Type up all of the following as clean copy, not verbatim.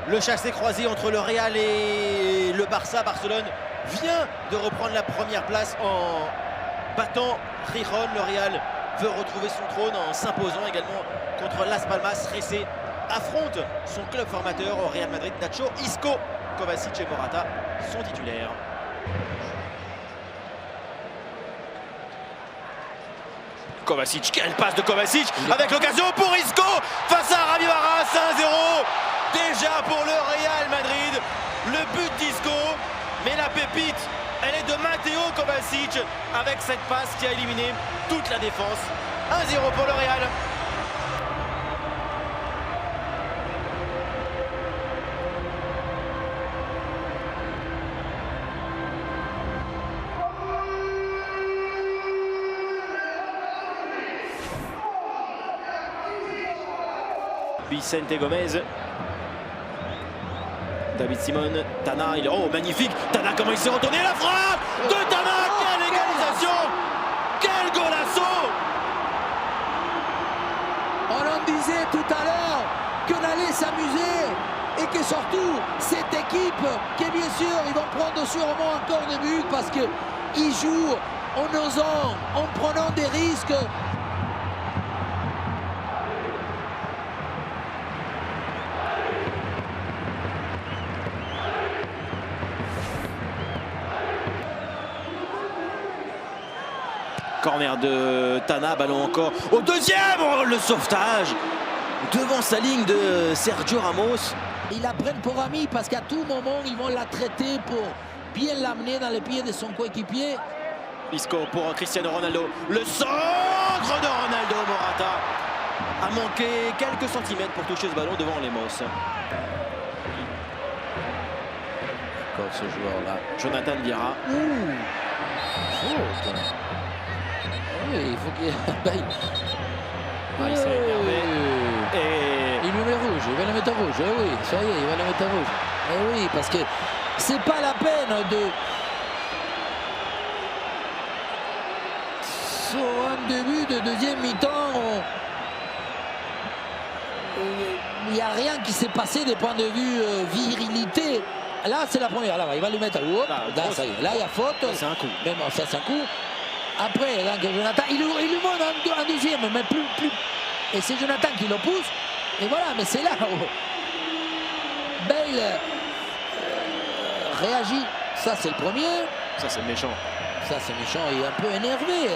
Le chassé-croisé entre le Real et le Barça. Barcelone vient de reprendre la première place en battant Gijón. Le Real veut retrouver son trône en s'imposant également contre Las Palmas. Ressé affronte son club formateur au Real Madrid. Nacho, Isco, Kovacic et Morata sont titulaires. Kovacic, quelle passe de Kovacic avec l'occasion pour Isco face à Javi Barras, 1-0 déjà pour le Real Madrid. Le but d'Isco, mais la pépite, elle est de Mateo Kovacic avec cette passe qui a éliminé toute la défense. 1-0 pour le Real. Vicente Gomez, David Simon, Tana, oh magnifique, Tana comment il s'est retourné, la frappe de Tana, quelle égalisation, quel golasso. On en disait tout à l'heure qu'on allait s'amuser et que surtout cette équipe, qui bien sûr ils vont prendre sûrement encore des buts parce qu'ils jouent en osant, en prenant des risques. Corner de Tana, ballon encore au deuxième, oh, le sauvetage devant sa ligne de Sergio Ramos. Ils la prennent pour ami parce qu'à tout moment ils vont la traiter pour bien l'amener dans les pieds de son coéquipier. Isco pour Cristiano Ronaldo, le centre de Ronaldo. Morata a manqué quelques centimètres pour toucher ce ballon devant Lemos. Encore ce joueur là, Jonathan Viera. Oui, il faut qu'il... Il s'est énervé. Et... il me met rouge, il va le mettre rouge. Oui, ça y est, il va le mettre rouge. Et oui, parce que c'est pas la peine de... Sur un début de deuxième mi-temps, il n'y a rien qui s'est passé des points de vue virilité. Là, c'est la première. Là, il va le mettre. Là, ça y est. Là, il y a faute. C'est un coup. Mais bon, ça, c'est un coup. Après, donc, Jonathan, il lui monte un deuxième, mais plus. Et c'est Jonathan qui le pousse. Et voilà, mais c'est là où Bale réagit. Ça, c'est le premier. Ça, c'est méchant. Ça, c'est méchant. Il est un peu énervé.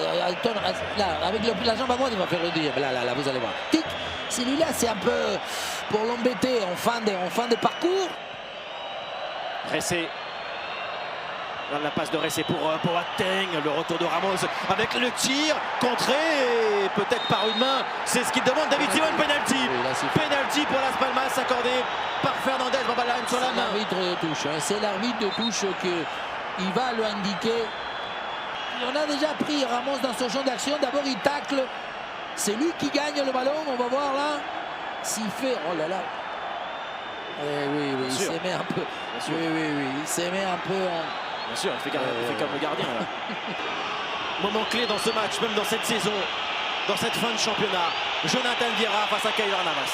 Là, avec la jambe à droite, il va faire le deuxième. Là, vous allez voir. Tic. Celui-là, c'est un peu pour l'embêter en fin de parcours. Ressé. La passe de Ressé pour Boateng, le retour de Ramos avec le tir contré, peut-être par une main, c'est ce qu'il demande David Simon. Penalty, penalty pour Las Palmas accordé par Fernandez Babalan sur la main. L'arbitre de touche, c'est l'arbitre de touche qu'il va lui indiquer. On a déjà pris Ramos dans son champ d'action, d'abord il tacle, c'est lui qui gagne le ballon, on va voir là s'il fait, oh là là. Oui, il s'est mis un peu, il s'est mis un peu en... Bien sûr, il fait comme le gardien là. Moment clé dans ce match, même dans cette saison, dans cette fin de championnat. Jonathan Viera face à Keylor Navas.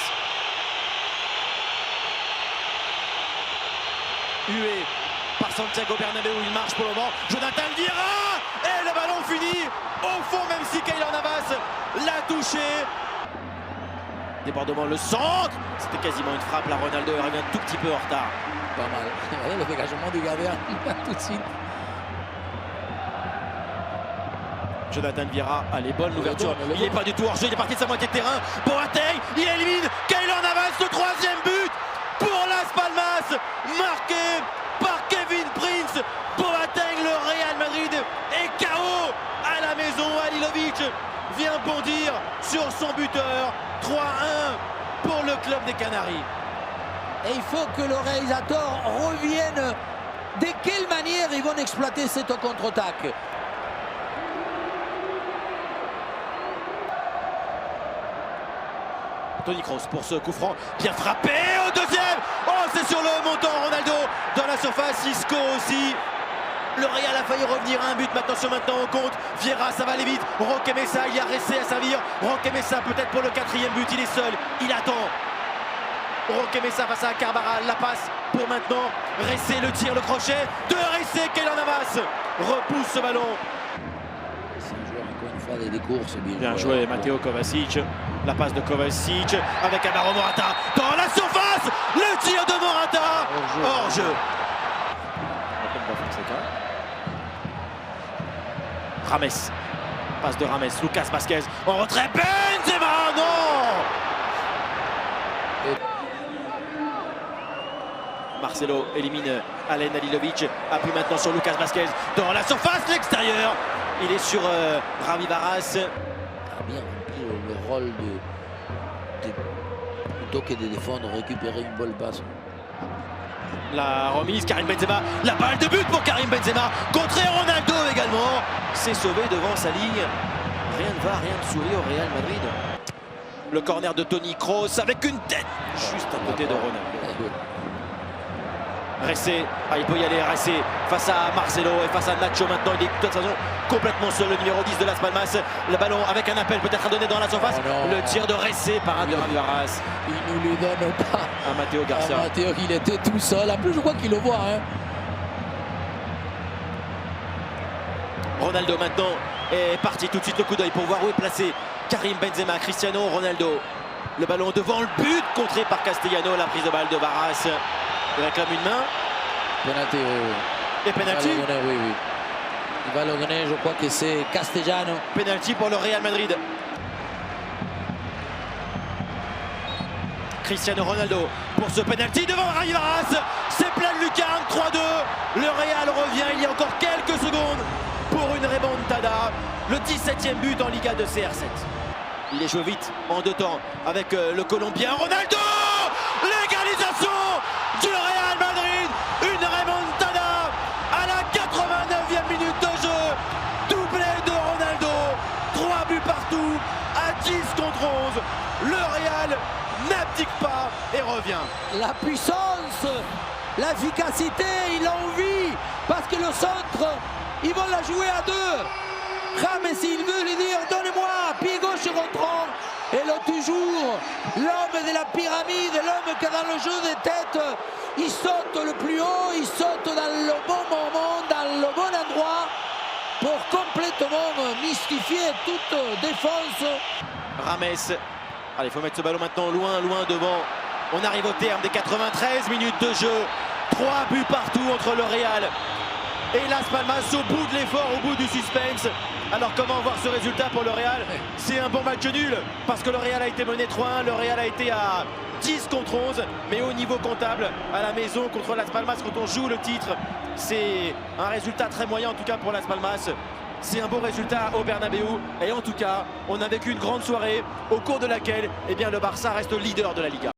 Hué par Santiago Bernabéu, il marche pour le moment. Jonathan Viera et le ballon fini au fond, même si Keylor Navas l'a touché. Débordement, le centre, c'était quasiment une frappe. La Ronaldo revient un tout petit peu en retard. Pas mal. Regardez le dégagement du gardien tout de suite. Jonathan Viera, allez, bonne ouverture. Il n'est pas du tout hors jeu, il est parti de sa moitié de terrain. Boateng, il élimine Keylor Navas, le troisième but pour Las Palmas, marqué par Kevin Prince. Boateng, le Real Madrid est KO à la maison. Halilovic vient bondir sur son buteur. 3-1 pour le club des Canaries. Et il faut que le réalisateur revienne. De quelle manière ils vont exploiter cette contre-attaque? Toni Kroos pour ce coup franc, bien frappé au deuxième. Oh, c'est sur le montant Ronaldo dans la surface. Isco aussi. Le Real a failli revenir à un but, mais attention maintenant on compte. Viera, ça va aller vite. Roque Mesa, il y a Ressé à servir. Roque Mesa peut-être pour le quatrième but, il est seul, il attend. Roque Mesa face à Carvajal, la passe pour maintenant. Ressé, le tir, le crochet de Ressé, Keylor Navas repousse ce ballon. C'est un joueur encore une fois des courses. Bien joué Matteo Kovacic, la passe de Kovacic avec Alvaro Morata dans la surface, le tir de Morata, hors-jeu. Rames, passe de Rames, Lucas Vázquez en retrait, Benzema, non. Marcelo élimine Alen Halilovic, appuie maintenant sur Lucas Vázquez dans la surface, l'extérieur. Il est sur Ravi Varas. A bien rempli le rôle plutôt que de défendre, récupérer une balle basse. La remise, Karim Benzema, la balle de but pour Karim Benzema, contré Ronaldo également. C'est sauvé devant sa ligne. Rien ne va, rien ne sourit au Real Madrid. Le corner de Toni Kroos avec une tête juste à côté de Ronaldo. Ressé, il peut y aller, Ressé face à Marcelo et face à Nacho maintenant, il est toute façon complètement seul, le numéro 10 de Las Palmas. Le ballon avec un appel peut-être à donner dans la surface. Le tir de Ressé, parade de Ravi Varas. Il ne lui donne pas à Matteo Garcia. Matteo, il était tout seul, en plus je crois qu'il le voit. Ronaldo maintenant est parti, tout de suite le coup d'œil pour voir où est placé Karim Benzema, Cristiano Ronaldo. Le ballon devant le but, contré par Castellano, la prise de balle de Varas. Il réclame une main. Penalty, oui. Et penalty. Oui. Il va le donner, je crois que c'est Castellano. Penalty pour le Real Madrid. Cristiano Ronaldo pour ce penalty devant Ravi Varas. C'est plein de lucarne, 3-2. Le Real revient il y a encore quelques secondes pour une remontada. Le 17e but en Liga de CR7. Il est joué vite en deux temps avec le Colombien Ronaldo. L'égalisation du Real Madrid, une remontada à la 89e minute de jeu, doublé de Ronaldo, 3 buts partout, à 10 contre 11, le Real n'abdique pas et revient. La puissance, l'efficacité, il a envie, parce que le centre, ils vont la jouer à deux. Rames, il veut lui dire, donnez-moi, pied gauche rentrant. Et là, toujours, l'homme de la pyramide, l'homme qui dans le jeu des têtes, il saute le plus haut, il saute dans le bon moment, dans le bon endroit, pour complètement mystifier toute défense. Rames, allez, il faut mettre ce ballon maintenant loin devant. On arrive au terme des 93 minutes de jeu. 3 buts partout entre le Real et Las Palmas au bout de l'effort, au bout du suspense. Alors comment voir ce résultat pour le Real? C'est un bon match nul parce que le Real a été mené 3-1, le Real a été à 10 contre 11, mais au niveau comptable, à la maison contre Las Palmas, quand on joue le titre, c'est un résultat très moyen en tout cas pour Las Palmas. C'est un beau résultat au Bernabéu et en tout cas, on a vécu une grande soirée au cours de laquelle le Barça reste leader de la Liga.